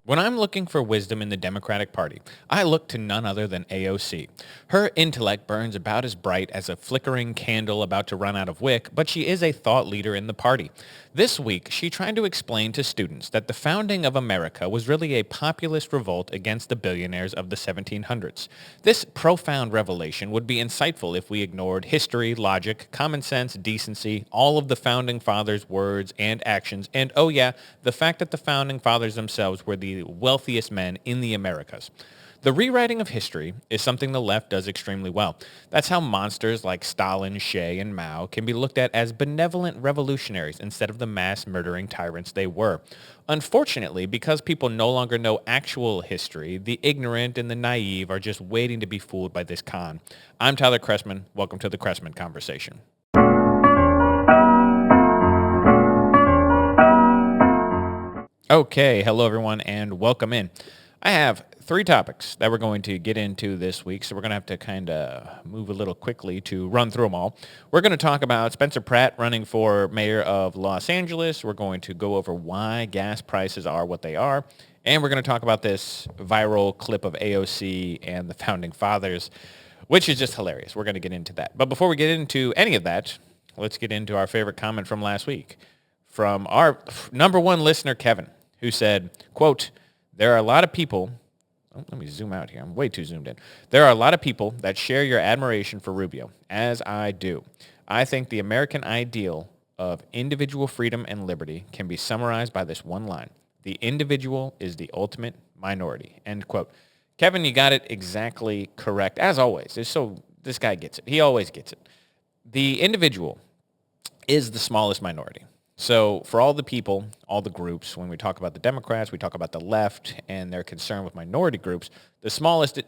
When I'm looking for wisdom in the Democratic Party, I look to none other than AOC. Her intellect burns about as bright as a flickering candle about to run out of wick, but she is a thought leader in the party. This week, she tried to explain to students that the founding of America was really a populist revolt against the billionaires of the 1700s. This profound revelation would be insightful if we ignored history, logic, common sense, decency, all of the founding fathers' words and actions, and oh yeah, the fact that the founding fathers themselves were the wealthiest men in the Americas. The rewriting of history is something the left does extremely well. That's how monsters like Stalin, Che, and Mao can be looked at as benevolent revolutionaries instead of the mass murdering tyrants they were. Unfortunately, because people no longer know actual history, the ignorant and the naive are just waiting to be fooled by this con. I'm Tyler Chrestman. Welcome to the Chrestman Conversation. Okay, hello everyone and welcome in. I have three topics that we're going to get into this week, so we're going to have to kind of move a little quickly to run through them all. We're going to talk about Spencer Pratt running for mayor of Los Angeles. We're going to go over why gas prices are what they are, and we're going to talk about this viral clip of AOC and the Founding Fathers, which is just hilarious. We're going to get into that. But before we get into any of that, let's get into our favorite comment from last week from our number one listener, Kevin, who said, quote, there are a lot of people, let me zoom out here, I'm way too zoomed in. There are a lot of people that share your admiration for Rubio, as I do. I think the American ideal of individual freedom and liberty can be summarized by this one line. The individual is the ultimate minority, end quote. Kevin, you got it exactly correct, as always. This guy gets it. He always gets it. The individual is the smallest minority. So for all the people, all the groups, when we talk about the Democrats, we talk about the left and their concern with minority groups, the smallest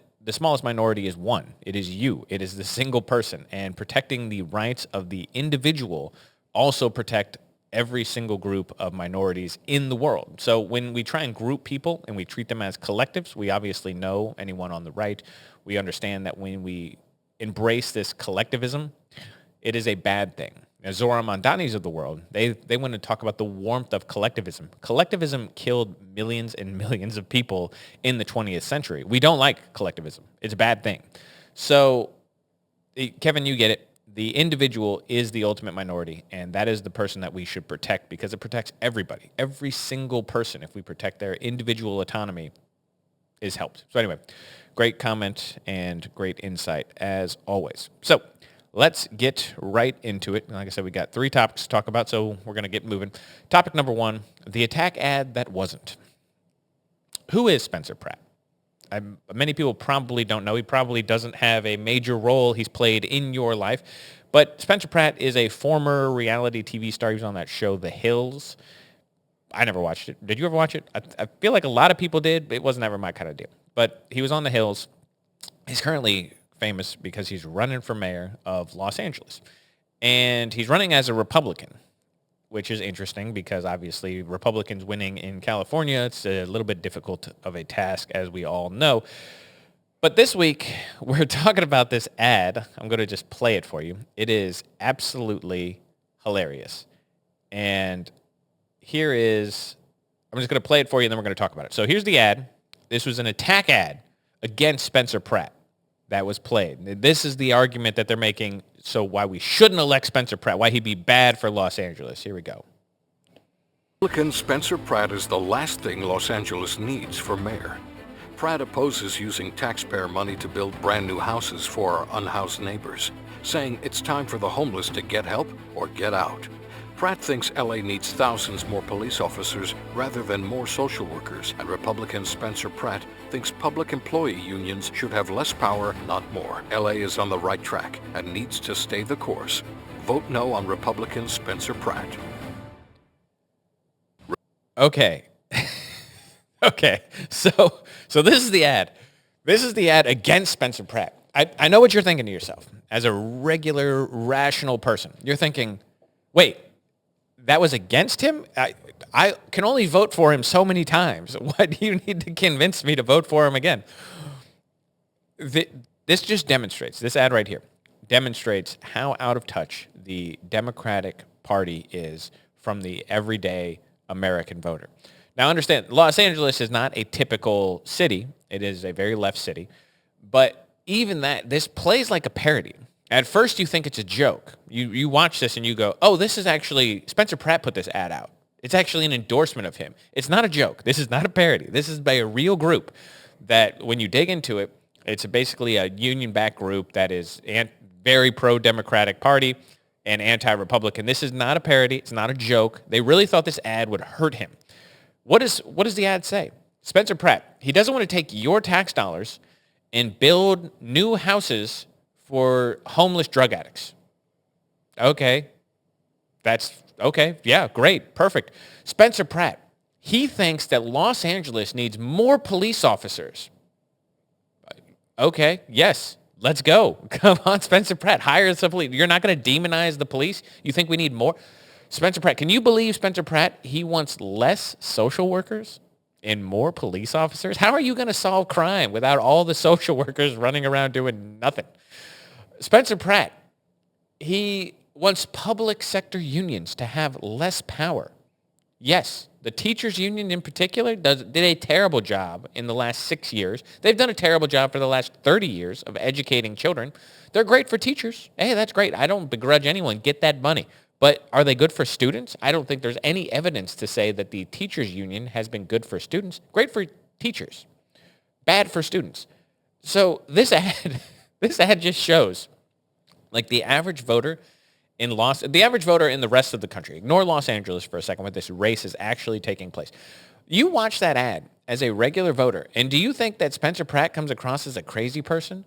minority is one. It is you. It is the single person. And protecting the rights of the individual also protect every single group of minorities in the world. So when we try and group people and we treat them as collectives, we obviously know anyone on the right. We understand that when we embrace this collectivism, it is a bad thing. Now, Zohar Mamdani's of the world, they want to talk about the warmth of collectivism. Collectivism killed millions and millions of people in the 20th century. We don't like collectivism. It's a bad thing. So, Kevin, you get it. The individual is the ultimate minority, and that is the person that we should protect because it protects everybody. Every single person, if we protect their individual autonomy, is helped. So anyway, great comment and great insight as always. So, let's get right into it. Like I said, we got three topics to talk about, so we're going to get moving. Topic number one, the attack ad that wasn't. Who is Spencer Pratt? Many people probably don't know. He probably doesn't have a major role he's played in your life. But Spencer Pratt is a former reality TV star. He was on that show, The Hills. I never watched it. Did you ever watch it? I feel like a lot of people did, but it wasn't ever my kind of deal. But he was on The Hills. He's currently famous because he's running for mayor of Los Angeles. And he's running as a Republican, which is interesting because obviously Republicans winning in California, it's a little bit difficult of a task, as we all know. But this week, we're talking about this ad. I'm going to just play it for you. It is absolutely hilarious. And here is, I'm just going to play it for you and then we're going to talk about it. So here's the ad. This was an attack ad against Spencer Pratt that was played. This is the argument that they're making, so why we shouldn't elect Spencer Pratt, why he'd be bad for Los Angeles. Here we go. Republican Spencer Pratt is the last thing Los Angeles needs for mayor. Pratt opposes using taxpayer money to build brand new houses for our unhoused neighbors, saying it's time for the homeless to get help or get out. Pratt thinks LA needs thousands more police officers rather than more social workers, and Republican Spencer Pratt thinks public employee unions should have less power, not more. LA is on the right track and needs to stay the course. Vote no on Republican Spencer Pratt. Okay. Okay. So this is the ad. This is the ad against Spencer Pratt. I know what you're thinking to yourself. As a regular, rational person, you're thinking, wait, that was against him? I can only vote for him so many times. Why do you need to convince me to vote for him again? This just demonstrates, this ad right here, demonstrates how out of touch the Democratic Party is from the everyday American voter. Now, understand, Los Angeles is not a typical city. It is a very left city. But even that, this plays like a parody. At first, you think it's a joke. You watch this and you go, oh, this is actually, Spencer Pratt put this ad out. It's actually an endorsement of him. It's not a joke. This is not a parody. This is by a real group that when you dig into it, it's basically a union-backed group that is very pro-Democratic Party and anti-Republican. This is not a parody. It's not a joke. They really thought this ad would hurt him. What does the ad say? Spencer Pratt, he doesn't want to take your tax dollars and build new houses for homeless drug addicts. Okay. That's okay. Yeah, great. Perfect. Spencer Pratt, he thinks that Los Angeles needs more police officers. Okay. Yes. Let's go. Come on, Spencer Pratt. Hire some police. You're not going to demonize the police? You think we need more? Spencer Pratt, can you believe Spencer Pratt? He wants less social workers and more police officers. How are you going to solve crime without all the social workers running around doing nothing? Spencer Pratt, he wants public sector unions to have less power. Yes, the teachers union in particular did a terrible job in the last 6 years. They've done a terrible job for the last 30 years of educating children. They're great for teachers. Hey, that's great. I don't begrudge anyone. Get that money. But are they good for students? I don't think there's any evidence to say that the teachers union has been good for students. Great for teachers. Bad for students. So this ad just shows like the average voter in the rest of the country. Ignore Los Angeles for a second where this race is actually taking place. You watch that ad as a regular voter, and do you think that Spencer Pratt comes across as a crazy person?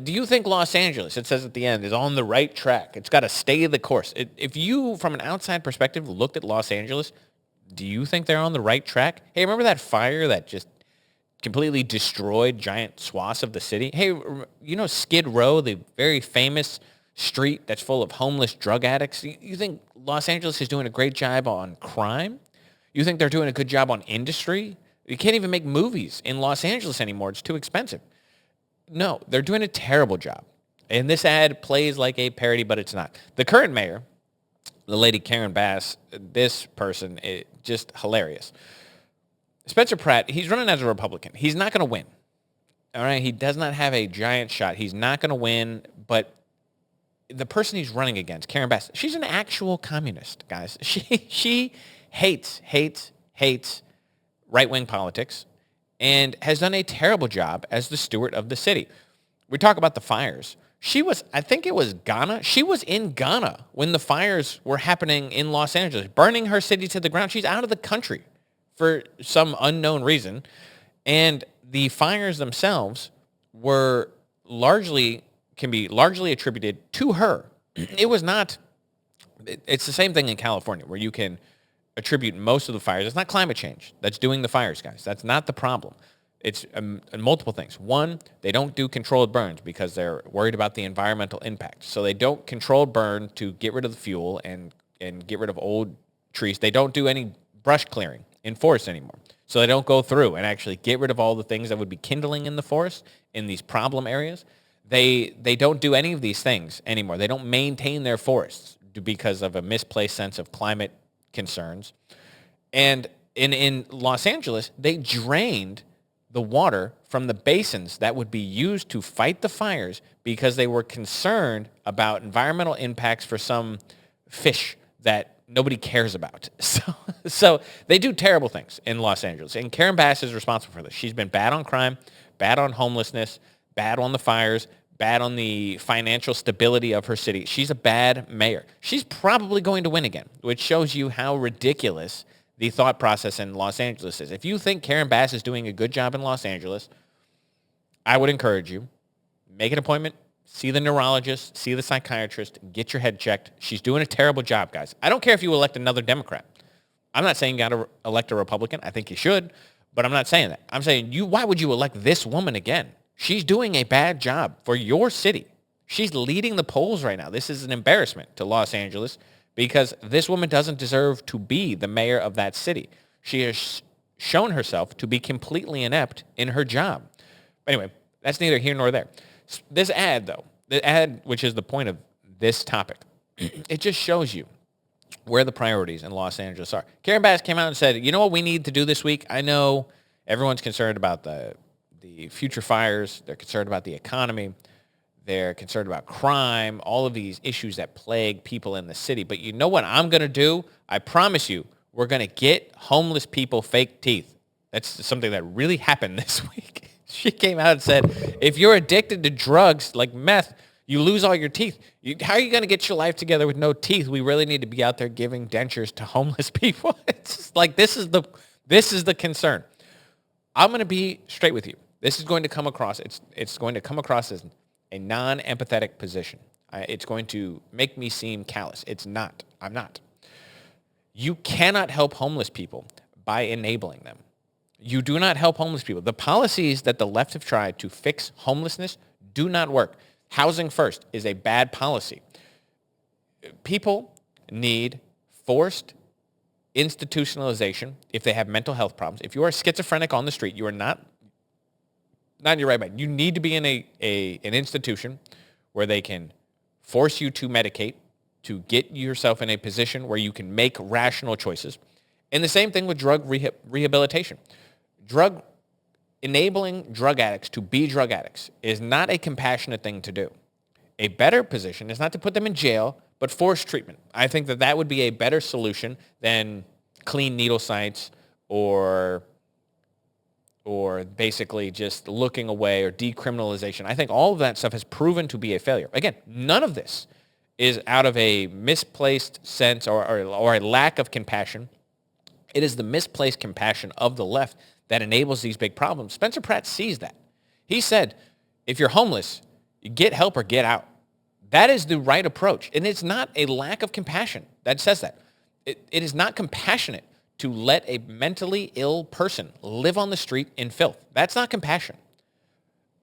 Do you think Los Angeles, it says at the end, is on the right track? It's got to stay the course. If you, from an outside perspective, looked at Los Angeles, do you think they're on the right track? Hey, remember that fire that just completely destroyed giant swaths of the city? Hey, you know Skid Row, the very famous street that's full of homeless drug addicts? You think Los Angeles is doing a great job on crime? You think they're doing a good job on industry? You can't even make movies in Los Angeles anymore. It's too expensive. No, they're doing a terrible job. And this ad plays like a parody, but it's not. The current mayor, the lady Karen Bass, this person is just hilarious. Spencer Pratt, he's running as a Republican. He's not going to win. All right? He does not have a giant shot. He's not going to win, but the person he's running against, Karen Bass, she's an actual communist, guys. She hates right-wing politics and has done a terrible job as the steward of the city. We talk about the fires. I think it was Ghana. She was in Ghana when the fires were happening in Los Angeles, burning her city to the ground. She's out of the country for some unknown reason. And the fires themselves can be largely attributed to her. It's the same thing in California where you can attribute most of the fires. It's not climate change that's doing the fires, guys. That's not the problem. It's multiple things. One, they don't do controlled burns because they're worried about the environmental impact. So they don't controlled burn to get rid of the fuel and get rid of old trees. They don't do any brush clearing in forests anymore. So they don't go through and actually get rid of all the things that would be kindling in the forest in these problem areas. They don't do any of these things anymore. They don't maintain their forests because of a misplaced sense of climate concerns. And in Los Angeles, they drained the water from the basins that would be used to fight the fires because they were concerned about environmental impacts for some fish that nobody cares about. So they do terrible things in Los Angeles. And Karen Bass is responsible for this. She's been bad on crime, bad on homelessness, bad on the fires, bad on the financial stability of her city. She's a bad mayor. She's probably going to win again, which shows you how ridiculous the thought process in Los Angeles is. If you think Karen Bass is doing a good job in Los Angeles, I would encourage you, make an appointment, see the neurologist, see the psychiatrist, get your head checked. She's doing a terrible job, guys. I don't care if you elect another Democrat. I'm not saying you got to elect a Republican. I think you should, but I'm not saying that. I'm saying why would you elect this woman again? She's doing a bad job for your city. She's leading the polls right now. This is an embarrassment to Los Angeles because this woman doesn't deserve to be the mayor of that city. She has shown herself to be completely inept in her job. Anyway, that's neither here nor there. This ad, though, the ad, which is the point of this topic, it just shows you where the priorities in Los Angeles are. Karen Bass came out and said, you know what we need to do this week? I know everyone's concerned about the future fires. They're concerned about the economy. They're concerned about crime, all of these issues that plague people in the city. But you know what I'm going to do? I promise you, we're going to get homeless people fake teeth. That's something that really happened this week. She came out and said, if you're addicted to drugs like meth, you lose all your teeth. How are you going to get your life together with no teeth? We really need to be out there giving dentures to homeless people. It's just like this is the concern. I'm going to be straight with you. This is going to come across. It's going to come across as a non-empathetic position. It's going to make me seem callous. It's not. I'm not. You cannot help homeless people by enabling them. You do not help homeless people. The policies that the left have tried to fix homelessness do not work. Housing first is a bad policy. People need forced institutionalization if they have mental health problems. If you are schizophrenic on the street, you are not in your right mind. You need to be in an institution where they can force you to medicate, to get yourself in a position where you can make rational choices. And the same thing with drug rehabilitation. Enabling drug addicts to be drug addicts is not a compassionate thing to do. A better position is not to put them in jail, but force treatment. I think that would be a better solution than clean needle sites or basically just looking away or decriminalization. I think all of that stuff has proven to be a failure. Again, none of this is out of a misplaced sense or a lack of compassion. It is the misplaced compassion of the left that enables these big problems. Spencer Pratt sees that. He said, if you're homeless, you get help or get out. That is the right approach. And it's not a lack of compassion that says that. It is not compassionate to let a mentally ill person live on the street in filth. That's not compassion.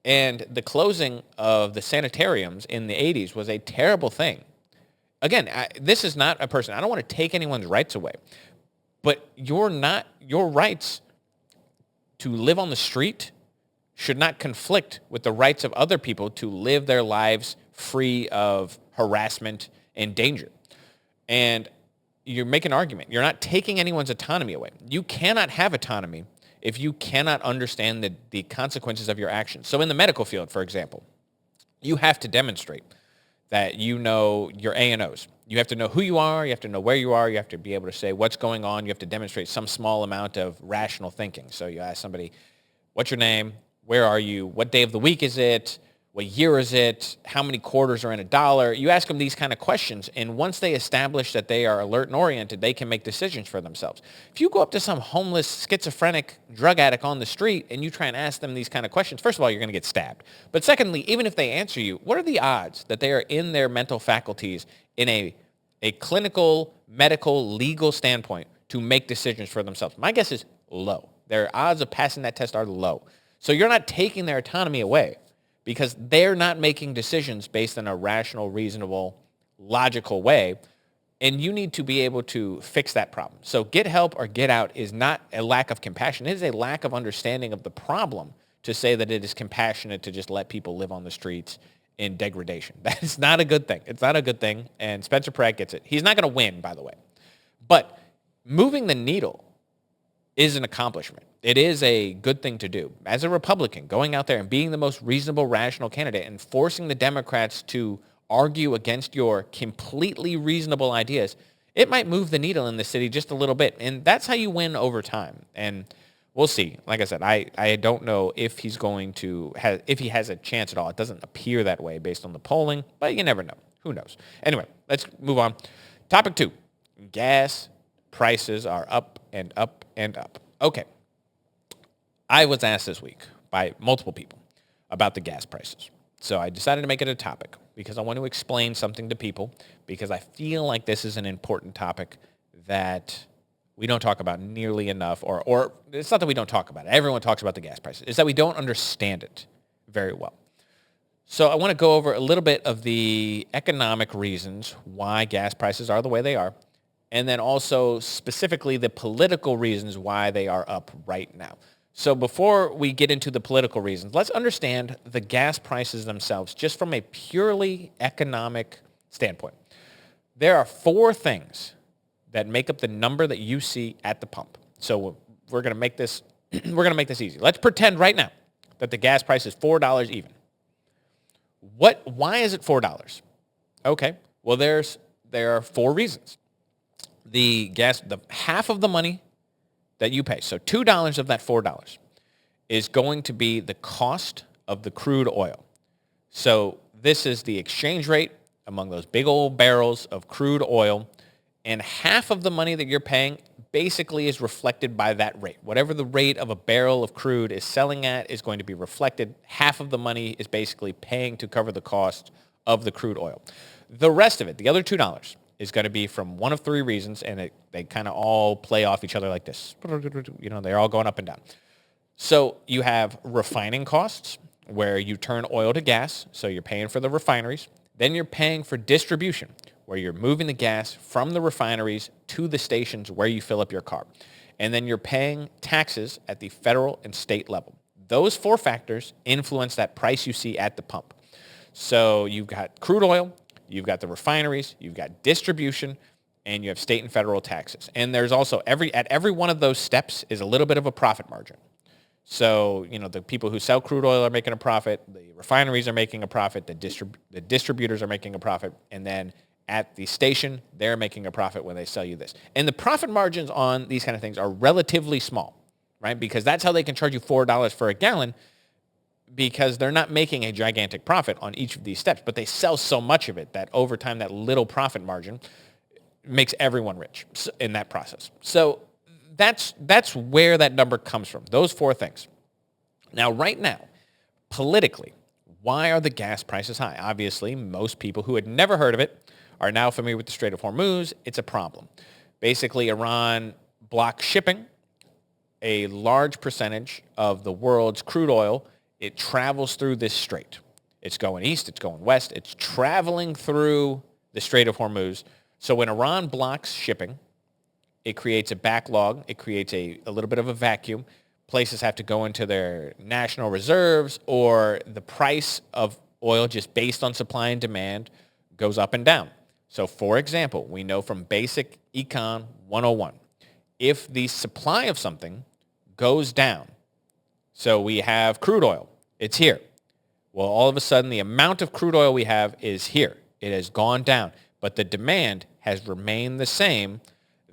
And the closing of the sanitariums in the 80s was a terrible thing. Again, this is not a person. I don't want to take anyone's rights away. But your rights to live on the street should not conflict with the rights of other people to live their lives free of harassment and danger. And you make an argument. You're not taking anyone's autonomy away. You cannot have autonomy if you cannot understand the consequences of your actions. So in the medical field, for example, you have to demonstrate that you know your A&Os. You have to know who you are. You have to know where you are. You have to be able to say what's going on. You have to demonstrate some small amount of rational thinking. So you ask somebody, what's your name? Where are you? What day of the week is it? What year is it? How many quarters are in a dollar? You ask them these kind of questions, and once they establish that they are alert and oriented, they can make decisions for themselves. If you go up to some homeless, schizophrenic drug addict on the street and you try and ask them these kind of questions, first of all, you're going to get stabbed. But secondly, even if they answer you, what are the odds that they are in their mental faculties in a clinical, medical, legal standpoint to make decisions for themselves? My guess is low. Their odds of passing that test are low. So you're not taking their autonomy away, because they're not making decisions based on a rational, reasonable, logical way, and you need to be able to fix that problem. So get help or get out is not a lack of compassion. It is a lack of understanding of the problem to say that it is compassionate to just let people live on the streets in degradation. That is not a good thing. It's not a good thing, and Spencer Pratt gets it. He's not going to win, by the way. But moving the needle is an accomplishment. It is a good thing to do. As a Republican, going out there and being the most reasonable, rational candidate and forcing the Democrats to argue against your completely reasonable ideas, it might move the needle in the city just a little bit. And that's how you win over time. And we'll see. Like I said, I don't know if he's going to if he has a chance at all. It doesn't appear that way based on the polling, but you never know. Who knows? Anyway, let's move on. Topic 2, gas prices are up and up and up. Okay. I was asked this week by multiple people about the gas prices. So I decided to make it a topic because I want to explain something to people, because I feel like this is an important topic that we don't talk about nearly enough, or it's not that we don't talk about it. Everyone talks about the gas prices. It's that we don't understand it very well. So I want to go over a little bit of the economic reasons why gas prices are the way they are, and then also specifically the political reasons why they are up right now. So before we get into the political reasons, let's understand the gas prices themselves just from a purely economic standpoint. There are 4 things that make up the number that you see at the pump. So we're going to make this we're going to make this easy. Let's pretend right now that the gas price is $4 even. Why is it $4? Okay. Well, there are 4 reasons. The half of the money that you pay, so $2 of that $4 is going to be the cost of the crude oil. So this is the exchange rate among those big old barrels of crude oil, and half of the money that you're paying basically is reflected by that rate. Whatever the rate of a barrel of crude is selling at is going to be reflected. Half of the money is basically paying to cover the cost of the crude oil. The rest of it, the other $2, is going to be from one of 3 reasons, and they kind of all play off each other like this. They're all going up and down. So you have refining costs, where you turn oil to gas, so you're paying for the refineries. Then you're paying for distribution, where you're moving the gas from the refineries to the stations where you fill up your car. And then you're paying taxes at the federal and state level. Those 4 factors influence that price you see at the pump. So you've got crude oil, you've got the refineries, you've got distribution, and you have state and federal taxes. And there's also at every one of those steps is a little bit of a profit margin. So, the people who sell crude oil are making a profit, the refineries are making a profit, the distributors are making a profit, and then at the station, they're making a profit when they sell you this. And the profit margins on these kind of things are relatively small, right? Because that's how they can charge you $4 for a gallon, because they're not making a gigantic profit on each of these steps, but they sell so much of it that over time, that little profit margin makes everyone rich in that process. So that's where that number comes from, those 4 things. Now, right now, politically, why are the gas prices high? Obviously, most people who had never heard of it are now familiar with the Strait of Hormuz. It's a problem. Basically, Iran blocks shipping. A large percentage of the world's crude oil, it travels through this strait. It's going east, it's going west, it's traveling through the Strait of Hormuz. So when Iran blocks shipping, it creates a backlog. It creates a little bit of a vacuum. Places have to go into their national reserves, or the price of oil just based on supply and demand goes up and down. So, for example, we know from basic Econ 101, if the supply of something goes down, so we have crude oil, it's here. Well, all of a sudden, the amount of crude oil we have is here. It has gone down, but the demand has remained the same.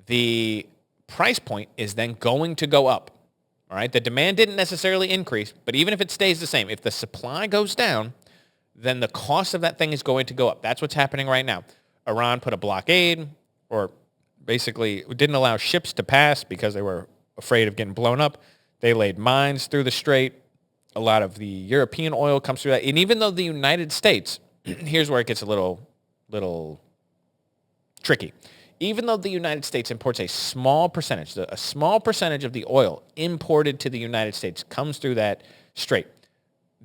The price point is then going to go up. All right, the demand didn't necessarily increase, but even if it stays the same, if the supply goes down, then the cost of that thing is going to go up. That's what's happening right now. Iran put a blockade, or basically didn't allow ships to pass because they were afraid of getting blown up. They laid mines through the strait. A lot of the European oil comes through that. And even though the United States, here's where it gets a little tricky. Even though the United States imports a small percentage of the oil imported to the United States comes through that strait,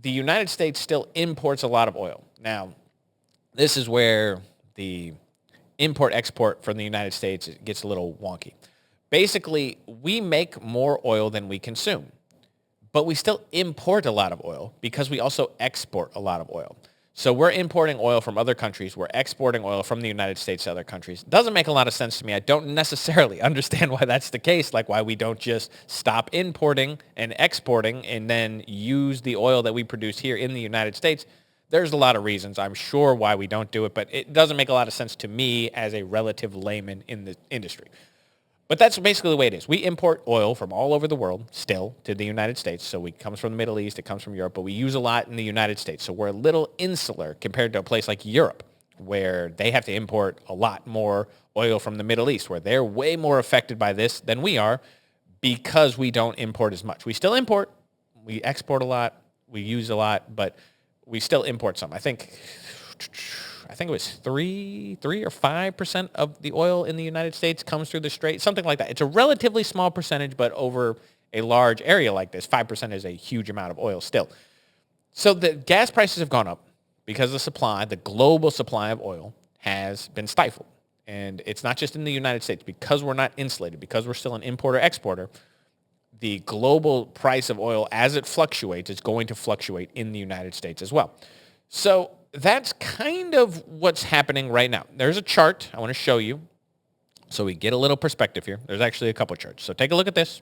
the United States still imports a lot of oil. Now, this is where the import-export from the United States gets a little wonky. Basically, we make more oil than we consume, but we still import a lot of oil because we also export a lot of oil. So we're importing oil from other countries. We're exporting oil from the United States to other countries. Doesn't make a lot of sense to me. I don't necessarily understand why that's the case, like why we don't just stop importing and exporting and then use the oil that we produce here in the United States. There's a lot of reasons, I'm sure, why we don't do it, but it doesn't make a lot of sense to me as a relative layman in the industry. But that's basically the way it is. We import oil from all over the world still to the United States. So it comes from the Middle East, it comes from Europe, but we use a lot in the United States. So we're a little insular compared to a place like Europe, where they have to import a lot more oil from the Middle East, where they're way more affected by this than we are because we don't import as much. We still import, we export a lot, we use a lot, but we still import some. I think it was 3 or 5% of the oil in the United States comes through the strait, something like that. It's a relatively small percentage, but over a large area like this, 5% is a huge amount of oil still. So the gas prices have gone up because the global supply of oil has been stifled. And it's not just in the United States. Because we're not insulated, because we're still an importer-exporter, the global price of oil, as it fluctuates, is going to fluctuate in the United States as well. So that's kind of what's happening right now. There's a chart I want to show you. So we get a little perspective here. There's actually a couple charts. So take a look at this.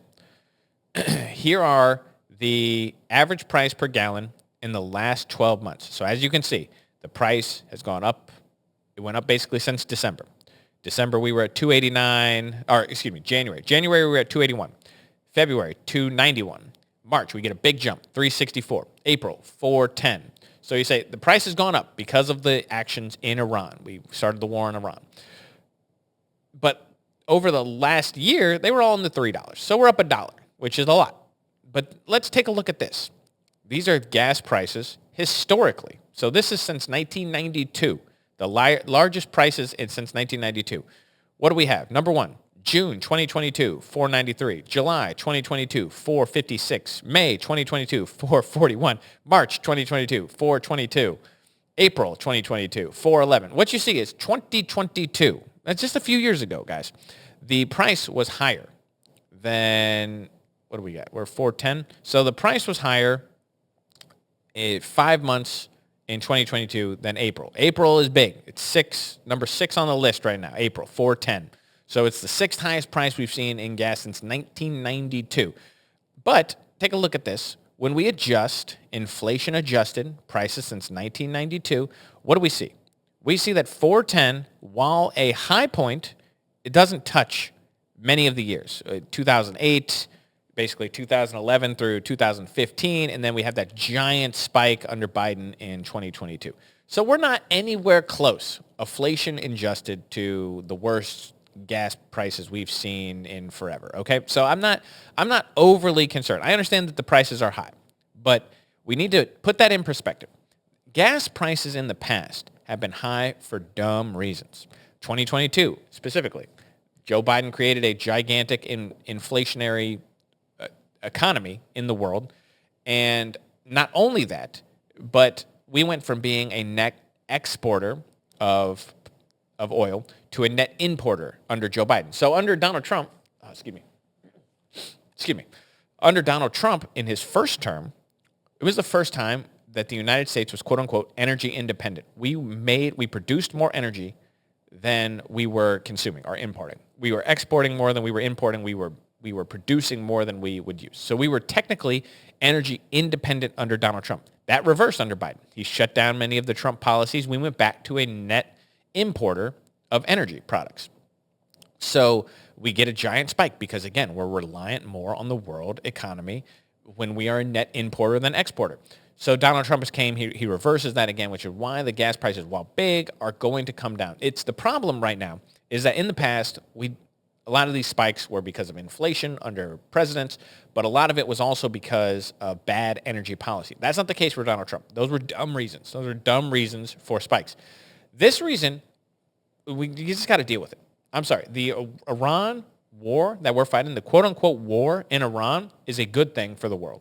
Here are the average price per gallon in the last 12 months. So as you can see, the price has gone up. It went up basically since December. December, we were at 289, or excuse me, January. January, we were at 281. February, 291. March, we get a big jump, 364. April, 410. So you say the price has gone up because of the actions in Iran. We started the war in Iran. But over the last year, they were all in the $3. So we're up $1, which is a lot. But let's take a look at this. These are gas prices historically. So this is since 1992, the largest prices since 1992. What do we have? Number one, June 2022, $4.93. July 2022, $4.56. May 2022, $4.41. March 2022, $4.22. April 2022, $4.11. What you see is 2022. That's just a few years ago, guys. The price was higher than, what do we got? We're $4.10. So the price was higher 5 months in 2022 than April. April is big. It's number 6 on the list right now, April, $4.10. So it's the 6th highest price we've seen in gas since 1992. But take a look at this. When we adjust inflation-adjusted prices since 1992, what do we see? We see that $4.10, while a high point, it doesn't touch many of the years. 2008, basically 2011 through 2015, and then we have that giant spike under Biden in 2022. So we're not anywhere close, inflation-adjusted, to the worst gas prices we've seen in forever, okay? So I'm not overly concerned. I understand that the prices are high, but we need to put that in perspective. Gas prices in the past have been high for dumb reasons. 2022, specifically, Joe Biden created a gigantic inflationary economy in the world, and not only that, but we went from being a net exporter of oil to a net importer under Joe Biden. So under Donald Trump, under Donald Trump in his first term, it was the first time that the United States was quote unquote energy independent. We produced more energy than we were consuming or importing. We were exporting more than we were importing. We were producing more than we would use. So we were technically energy independent under Donald Trump. That reversed under Biden. He shut down many of the Trump policies. We went back to a net importer of energy products. So we get a giant spike because, again, we're reliant more on the world economy when we are a net importer than exporter. So Donald Trump came, he reverses that again, which is why the gas prices, while big, are going to come down. It's the problem right now is that in the past, a lot of these spikes were because of inflation under presidents, but a lot of it was also because of bad energy policy. That's not the case for Donald Trump. Those were dumb reasons. Those are dumb reasons for spikes. This reason, you just got to deal with it. I'm sorry. The Iran war that we're fighting, the quote-unquote war in Iran, is a good thing for the world.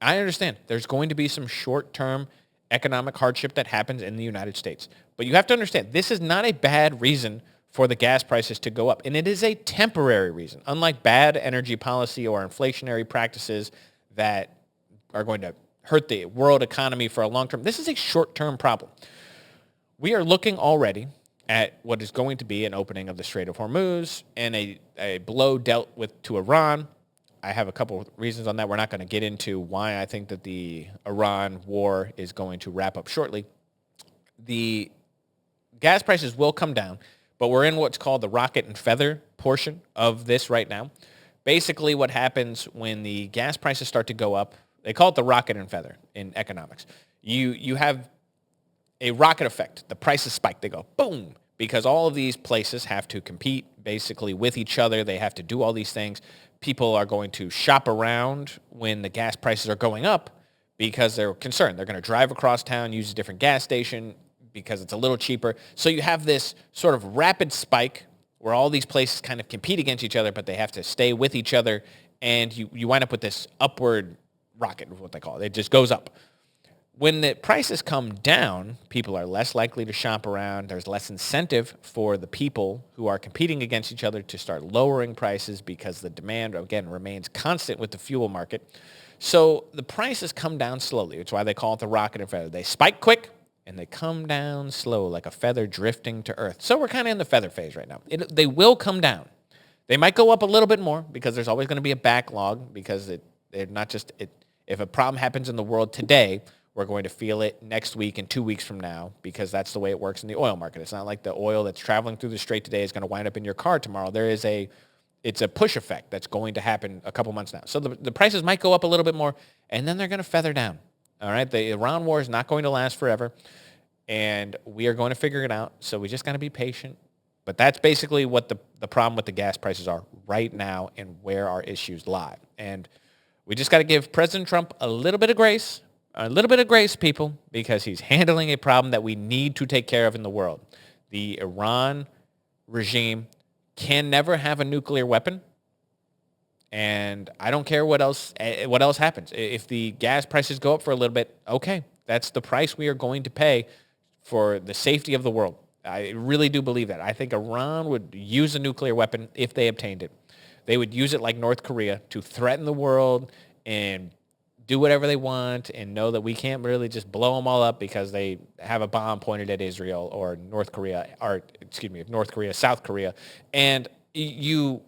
I understand there's going to be some short-term economic hardship that happens in the United States. But you have to understand, this is not a bad reason for the gas prices to go up. And it is a temporary reason, unlike bad energy policy or inflationary practices that are going to hurt the world economy for a long term. This is a short-term problem. We are looking already at what is going to be an opening of the Strait of Hormuz and a blow dealt with to Iran. I have a couple of reasons on that. We're not going to get into why I think that the Iran war is going to wrap up shortly. The gas prices will come down, but we're in what's called the rocket and feather portion of this right now. Basically, what happens when the gas prices start to go up, they call it the rocket and feather in economics. You have a rocket effect. The prices spike. They go boom, because all of these places have to compete basically with each other. They have to do all these things. People are going to shop around when the gas prices are going up because they're concerned. They're going to drive across town, use a different gas station because it's a little cheaper. So you have this sort of rapid spike where all these places kind of compete against each other, but they have to stay with each other, and you wind up with this upward rocket, is what they call it. It just goes up. When the prices come down, people are less likely to shop around. There's less incentive for the people who are competing against each other to start lowering prices because the demand, again, remains constant with the fuel market. So the prices come down slowly. It's why they call it the rocket and feather. They spike quick, and they come down slow like a feather drifting to earth. So we're kind of in the feather phase right now. They will come down. They might go up a little bit more because there's always going to be a backlog because they're not just it. If a problem happens in the world today, we're going to feel it next week and 2 weeks from now because that's the way it works in the oil market. It's not like the oil that's traveling through the strait today is going to wind up in your car tomorrow. It's a push effect that's going to happen a couple months now. So the prices might go up a little bit more, and then they're going to feather down. All right, the Iran war is not going to last forever, and we are going to figure it out. So we just got to be patient. But that's basically what the problem with the gas prices are right now and where our issues lie. And we just got to give President Trump a little bit of grace, people, because he's handling a problem that we need to take care of in the world. The Iran regime can never have a nuclear weapon. And I don't care what else happens. If the gas prices go up for a little bit, okay, that's the price we are going to pay for the safety of the world. I really do believe that. I think Iran would use a nuclear weapon if they obtained it. They would use it like North Korea to threaten the world and do whatever they want and know that we can't really just blow them all up because they have a bomb pointed at Israel or North Korea, South Korea. And you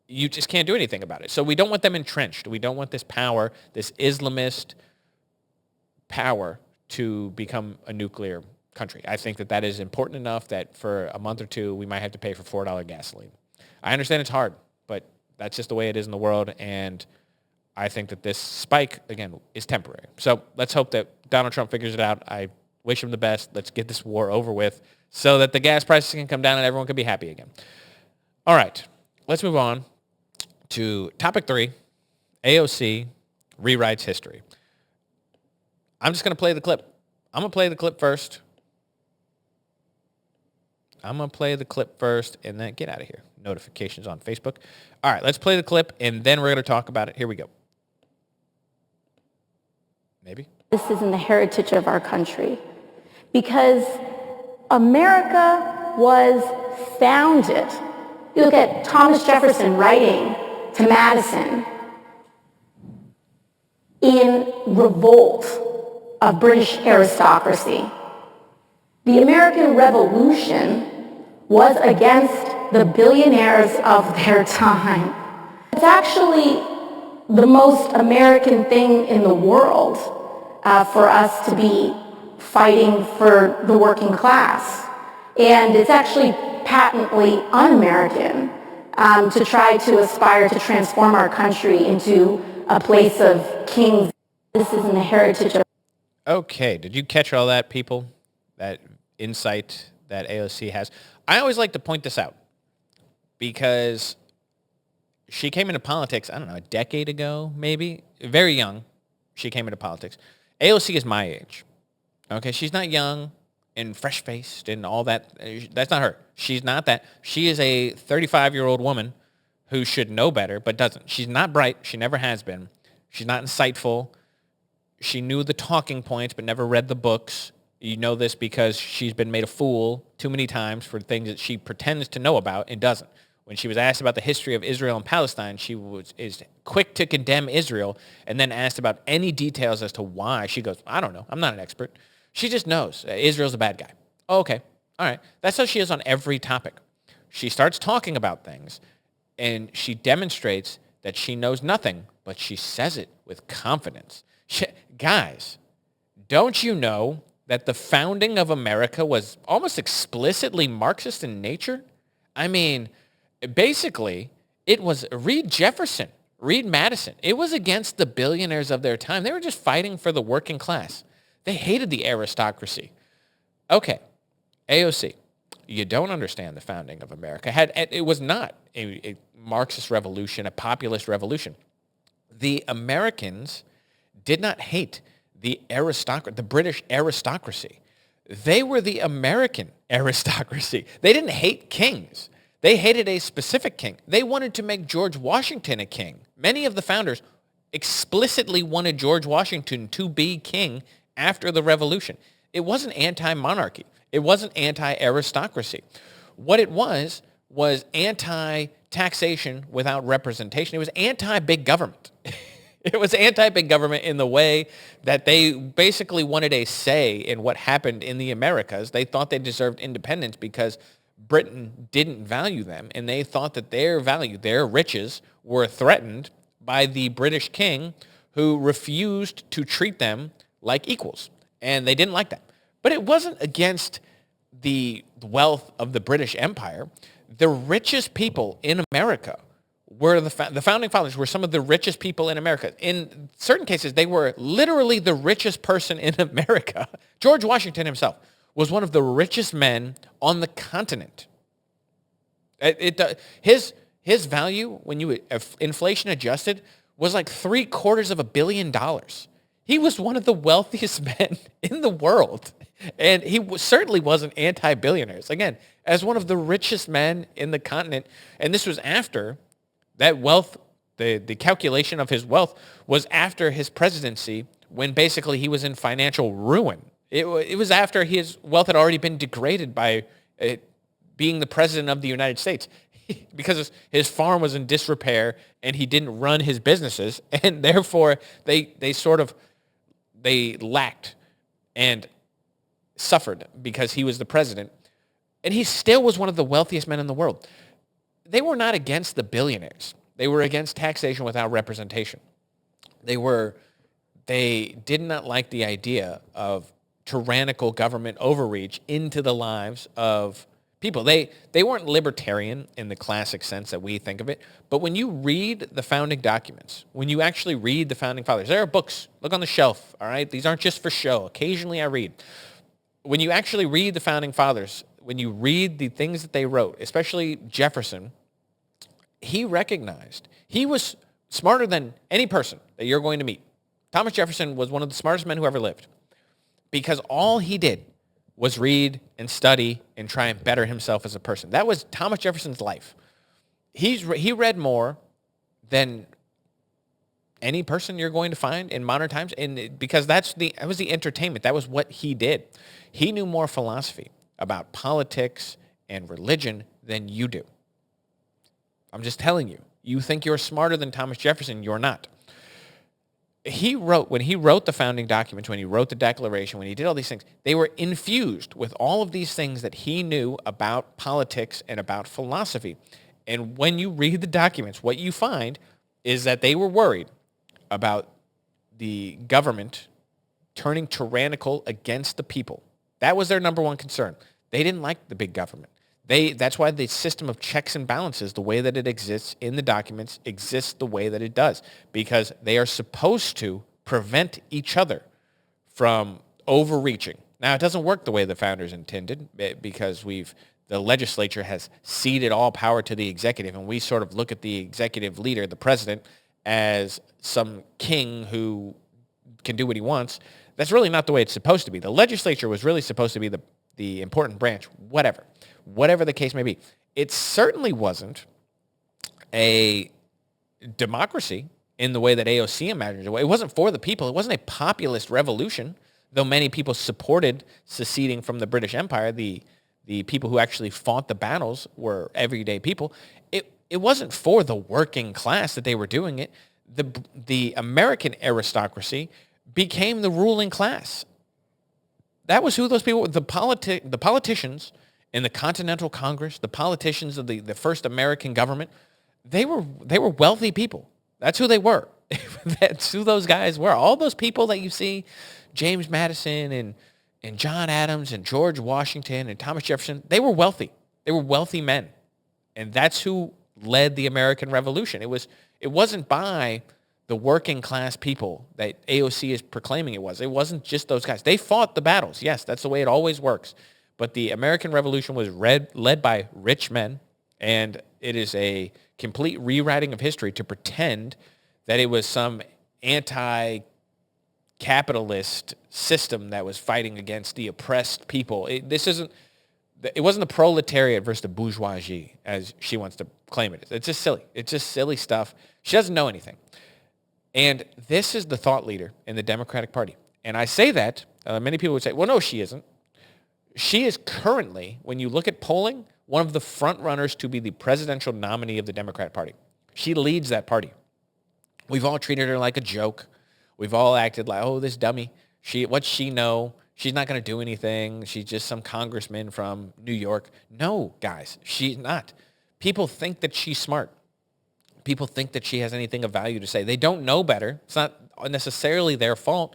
just can't do anything about it. So we don't want them entrenched. We don't want this power, this Islamist power, to become a nuclear country. I think that is important enough that for a month or two, we might have to pay for $4 gasoline. I understand it's hard, but that's just the way it is in the world. And I think that this spike, again, is temporary. So let's hope that Donald Trump figures it out. I wish him the best. Let's get this war over with so that the gas prices can come down and everyone can be happy again. All right, let's move on to topic 3, AOC rewrites history. I'm just going to play the clip. I'm going to play the clip first. And then get out of here. Notifications on Facebook. All right, let's play the clip, and then we're going to talk about it. Here we go. Maybe. This isn't the heritage of our country because America was founded. You look at Thomas Jefferson writing to Madison in revolt of British aristocracy. The American Revolution was against the billionaires of their time. It's actually the most American thing in the world for us to be fighting for the working class. And it's actually patently un-American to try to aspire to transform our country into a place of kings. This isn't the heritage of... Okay, did you catch all that, people? That insight that AOC has? I always like to point this out because she came into politics, I don't know, a decade ago, maybe. Very young, she came into politics. AOC is my age. Okay, she's not young and fresh-faced and all that. That's not her. She's not that. She is a 35-year-old woman who should know better but doesn't. She's not bright. She never has been. She's not insightful. She knew the talking points but never read the books. You know this because she's been made a fool too many times for things that she pretends to know about and doesn't. When she was asked about the history of Israel and Palestine, she is quick to condemn Israel, and then asked about any details as to why. She goes, I don't know. I'm not an expert. She just knows Israel's a bad guy. Oh, okay. All right. That's how she is on every topic. She starts talking about things, and she demonstrates that she knows nothing, but she says it with confidence. Guys, don't you know that the founding of America was almost explicitly Marxist in nature? I mean, basically, it was Reed Jefferson, Reed Madison. It was against the billionaires of their time. They were just fighting for the working class. They hated the aristocracy. Okay, AOC, you don't understand the founding of America. It was not a Marxist revolution, a populist revolution. The Americans did not hate the British aristocracy. They were the American aristocracy. They didn't hate kings. They hated a specific king. They wanted to make George Washington a king. Many of the founders explicitly wanted George Washington to be king after the revolution. It wasn't anti-monarchy. It wasn't anti-aristocracy. What it was anti-taxation without representation. It was anti-big government. It was anti-big government in the way that they basically wanted a say in what happened in the Americas. They thought they deserved independence because Britain didn't value them, and they thought that their value, their riches, were threatened by the British king who refused to treat them like equals. And they didn't like that. But it wasn't against the wealth of the British Empire. The richest people in America were the founding fathers were some of the richest people in America. In certain cases, they were literally the richest person in America. George Washington himself was one of the richest men on the continent. His value, when you inflation adjusted, was like $750 million. He was one of the wealthiest men in the world. And he certainly wasn't anti-billionaires. Again, as one of the richest men in the continent, and this was after that wealth, the calculation of his wealth was after his presidency, when basically he was in financial ruin. It was after his wealth had already been degraded by being the president of the United States because his farm was in disrepair and he didn't run his businesses, and therefore they lacked and suffered because he was the president. And he still was one of the wealthiest men in the world. They were not against the billionaires. They were against taxation without representation. They did not like the idea of tyrannical government overreach into the lives of people. They weren't libertarian in the classic sense that we think of it, but when you read the founding documents, when you actually read the founding fathers, there are books, look on the shelf, all right? These aren't just for show. Occasionally I read. When you actually read the founding fathers, when you read the things that they wrote, especially Jefferson, he recognized he was smarter than any person that you're going to meet. Thomas Jefferson was one of the smartest men who ever lived because all he did was read and study and try and better himself as a person. That was Thomas Jefferson's life. He read more than any person you're going to find in modern times, and because that was the entertainment. That was what he did. He knew more philosophy about politics and religion than you do. I'm just telling you. You think you're smarter than Thomas Jefferson, you're not. When he wrote the founding documents, when he wrote the Declaration, when he did all these things, they were infused with all of these things that he knew about politics and about philosophy. And when you read the documents, what you find is that they were worried about the government turning tyrannical against the people. That was their number one concern. They didn't like the big government. That's why the system of checks and balances, the way that it exists in the documents, exists the way that it does, because they are supposed to prevent each other from overreaching. Now, it doesn't work the way the founders intended, because the legislature has ceded all power to the executive, and we sort of look at the executive leader, the president, as some king who can do what he wants. That's really not the way it's supposed to be. The legislature was really supposed to be the important branch, whatever the case may be. It certainly wasn't a democracy in the way that AOC imagines it. It wasn't for the people. It wasn't a populist revolution, though many people supported seceding from the British Empire. The people who actually fought the battles were everyday people. It wasn't for the working class that they were doing it. The American aristocracy became the ruling class. That was who those people were. The politicians in the Continental Congress, the politicians of the first American government, they were wealthy people. That's who they were. That's who those guys were. All those people that you see, James Madison and John Adams and George Washington and Thomas Jefferson, they were wealthy. They were wealthy men. And that's who led the American Revolution. It wasn't by the working class people that AOC is proclaiming it was. It wasn't just those guys. They fought the battles. Yes, that's the way it always works. But the American Revolution was led by rich men, and it is a complete rewriting of history to pretend that it was some anti-capitalist system that was fighting against the oppressed people. It wasn't the proletariat versus the bourgeoisie, as she wants to claim it is. It's just silly. It's just silly stuff. She doesn't know anything. And this is the thought leader in the Democratic Party. And I say that, many people would say, well, no, she isn't. She is currently, when you look at polling, one of the front runners to be the presidential nominee of the Democratic Party. She leads that party. We've all treated her like a joke. We've all acted like, oh, this dummy. What's she know? She's not going to do anything. She's just some congressman from New York. No, guys, she's not. People think that she's smart. People think that she has anything of value to say. They don't know better. It's not necessarily their fault,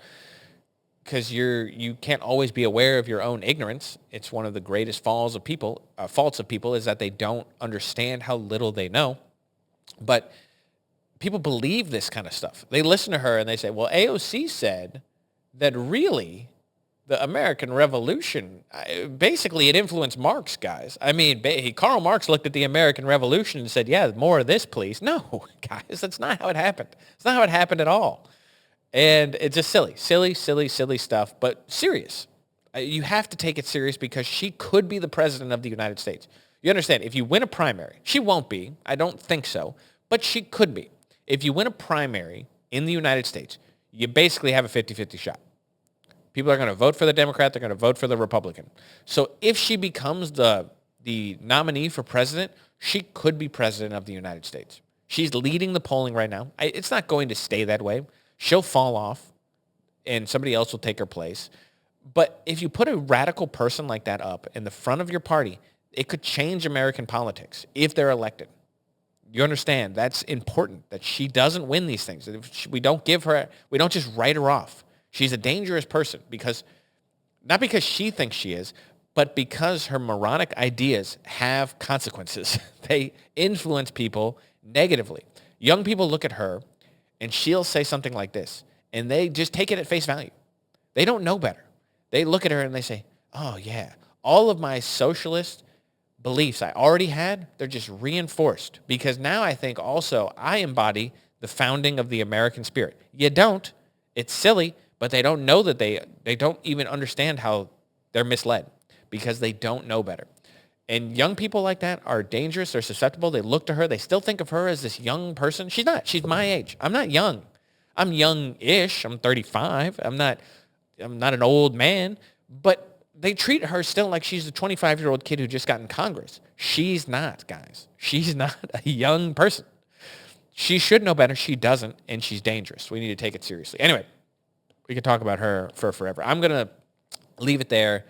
because you can't always be aware of your own ignorance. It's one of the greatest faults of people is that they don't understand how little they know. But people believe this kind of stuff. They listen to her and they say, well, AOC said that really the American Revolution, basically it influenced Marx, guys. I mean, Karl Marx looked at the American Revolution and said, yeah, more of this, please. No, guys, that's not how it happened. It's not how it happened at all. And it's just silly stuff, but serious. You have to take it serious, because she could be the president of the United States. You understand, if you win a primary, she won't be. I don't think so, but she could be. If you win a primary in the United States, you basically have a 50-50 shot. People are going to vote for the Democrat. They're going to vote for the Republican. So if she becomes the nominee for president, she could be president of the United States. She's leading the polling right now. It's not going to stay that way. She'll fall off, and somebody else will take her place. But if you put a radical person like that up in the front of your party, it could change American politics if they're elected. You understand? That's important, that she doesn't win these things. We don't just write her off. She's a dangerous person, not because she thinks she is, but because her moronic ideas have consequences. They influence people negatively. Young people look at her, and she'll say something like this, and they just take it at face value. They don't know better. They look at her and they say, oh, yeah, all of my socialist beliefs I already had, they're just reinforced, because now I think also I embody the founding of the American spirit. You don't. It's silly, but they don't know that they don't even understand how they're misled, because they don't know better. And young people like that are dangerous. They're susceptible. They look to her. They still think of her as this young person. She's not. She's my age. I'm not young. I'm young-ish. I'm 35. I'm not an old man. But they treat her still like she's a 25-year-old kid who just got in Congress. She's not, guys. She's not a young person. She should know better. She doesn't, and she's dangerous. We need to take it seriously. Anyway, we can talk about her for forever. I'm going to leave it there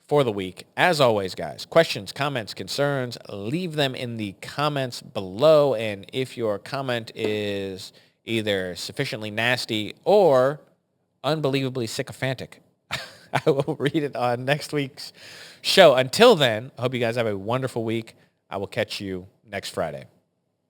for the week. As always, guys, questions, comments, concerns, leave them in the comments below. And if your comment is either sufficiently nasty or unbelievably sycophantic, I will read it on next week's show. Until then, I hope you guys have a wonderful week. I will catch you next Friday.